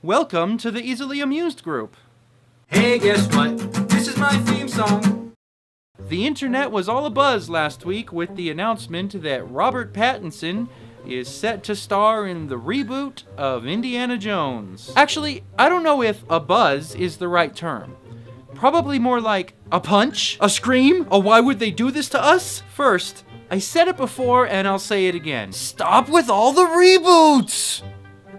Welcome to the Easily Amused group. Hey, guess what? This is my theme song. The internet was all abuzz last week with the announcement that Robert Pattinson is set to star in the reboot of Indiana Jones. Actually, I don't know if a buzz is the right term. Probably more like a punch, a scream, a why would they do this to us? First, I said it before and I'll say it again. Stop with all the reboots!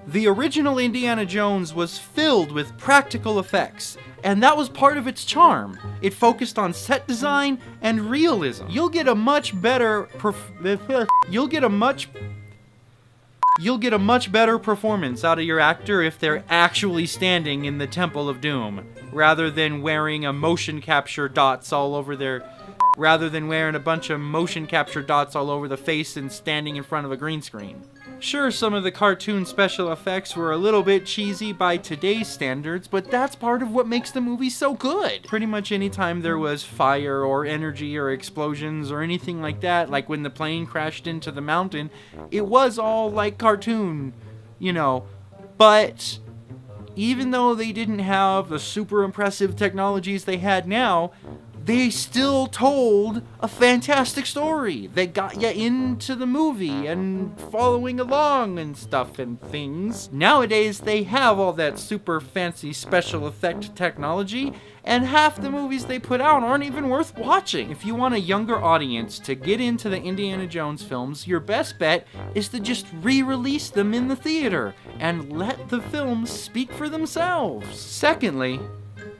The original Indiana Jones was filled with practical effects, and that was part of its charm. It focused on set design and realism. You'll get a much better performance out of your actor if they're actually standing in the Temple of Doom, rather than wearing a motion capture dots all over rather than wearing a bunch of motion capture dots all over the face and standing in front of a green screen. Sure, some of the cartoon special effects were a little bit cheesy by today's standards, but that's part of what makes the movie so good. Pretty much anytime there was fire or energy or explosions or anything like that, like when the plane crashed into the mountain, it was all like cartoon, But even though they didn't have the super impressive technologies they had now, they still told a fantastic story that got you into the movie and following along and stuff and things. Nowadays, they have all that super fancy special effect technology, and half the movies they put out aren't even worth watching. If you want a younger audience to get into the Indiana Jones films, your best bet is to just re-release them in the theater and let the films speak for themselves. Secondly,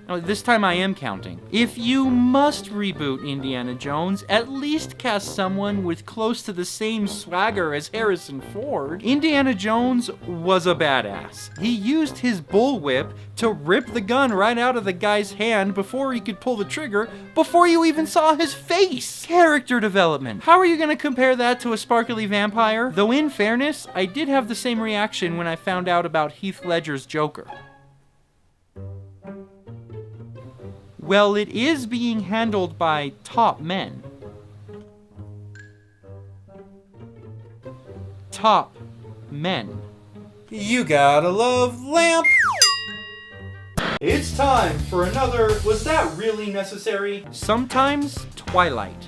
this time I am counting. If you must reboot Indiana Jones, at least cast someone with close to the same swagger as Harrison Ford. Indiana Jones was a badass. He used his bullwhip to rip the gun right out of the guy's hand before he could pull the trigger, before you even saw his face. Character development. How are you going to compare that to a sparkly vampire? Though in fairness, I did have the same reaction when I found out about Heath Ledger's Joker. Well, it is being handled by top men. Top men. You gotta love Lamp. It's time for another Was That Really Necessary? Sometimes Twilight.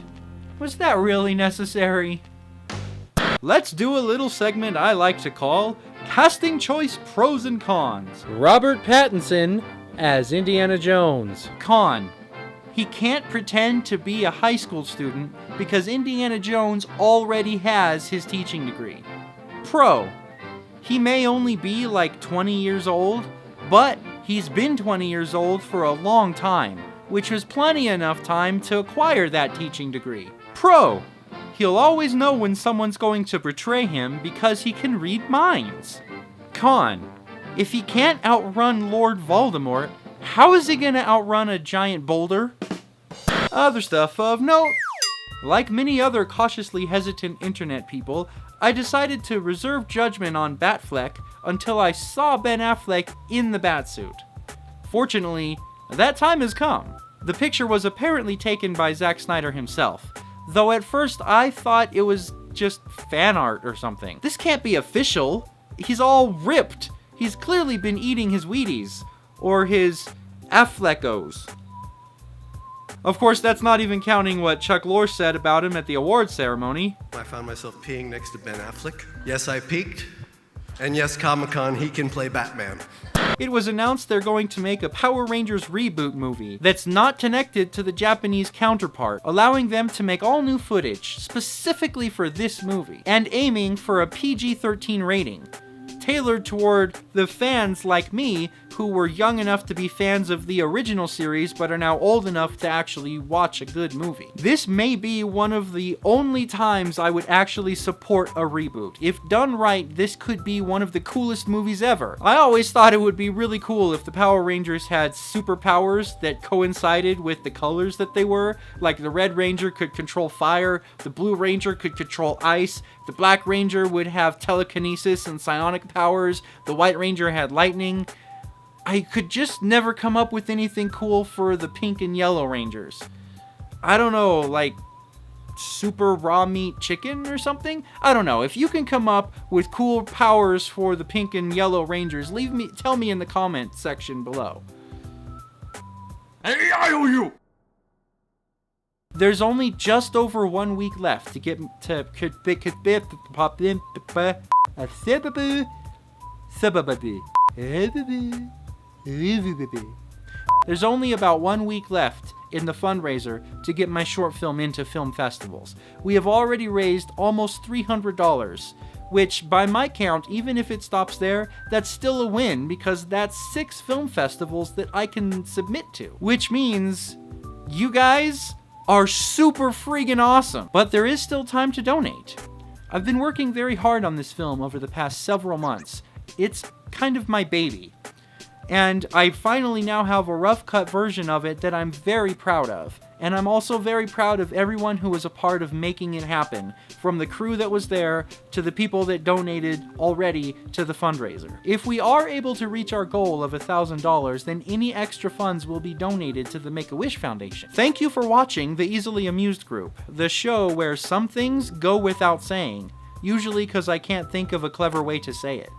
Was that really necessary? Let's do a little segment I like to call Casting Choice Pros and Cons. Robert Pattinson as Indiana Jones. Con: he can't pretend to be a high school student because Indiana Jones already has his teaching degree. Pro: he may only be like 20 years old, but he's been 20 years old for a long time, which was plenty enough time to acquire that teaching degree. Pro: he'll always know when someone's going to betray him because he can read minds. Con: if he can't outrun Lord Voldemort, how is he gonna outrun a giant boulder? Other stuff of note. Like many other cautiously hesitant internet people, I decided to reserve judgment on Batfleck until I saw Ben Affleck in the Batsuit. Fortunately, that time has come. The picture was apparently taken by Zack Snyder himself, though at first I thought it was just fan art or something. This can't be official. He's all ripped. He's clearly been eating his Wheaties, or his Affleckos. Of course, that's not even counting what Chuck Lorre said about him at the awards ceremony. I found myself peeing next to Ben Affleck. Yes, I peeked. And yes, Comic-Con, he can play Batman. It was announced they're going to make a Power Rangers reboot movie that's not connected to the Japanese counterpart, allowing them to make all new footage specifically for this movie, and aiming for a PG-13 rating, tailored toward the fans like me who were young enough to be fans of the original series but are now old enough to actually watch a good movie. This may be one of the only times I would actually support a reboot. If done right, this could be one of the coolest movies ever. I always thought it would be really cool if the Power Rangers had superpowers that coincided with the colors that they were. Like the Red Ranger could control fire, the Blue Ranger could control ice, the Black Ranger would have telekinesis and psionic powers, the White Ranger had lightning. I could just never come up with anything cool for the Pink and Yellow Rangers. I don't know, like, super raw meat chicken or something. I don't know. If you can come up with cool powers for the pink and yellow rangers, tell me in the comment section below. There's only just over 1 week left to get to There's only about 1 week left in the fundraiser to get my short film into film festivals. We have already raised almost $300, which by my count, even if it stops there, that's still a win because that's 6 film festivals that I can submit to, which means you guys are super friggin' awesome. But there is still time to donate. I've been working very hard on this film over the past several months. It's kind of my baby. And I finally now have a rough cut version of it that I'm very proud of. And I'm also very proud of everyone who was a part of making it happen, from the crew that was there to the people that donated already to the fundraiser. If we are able to reach our goal of $1,000, then any extra funds will be donated to the Make-A-Wish Foundation. Thank you for watching The Easily Amused Group, the show where some things go without saying, usually because I can't think of a clever way to say it.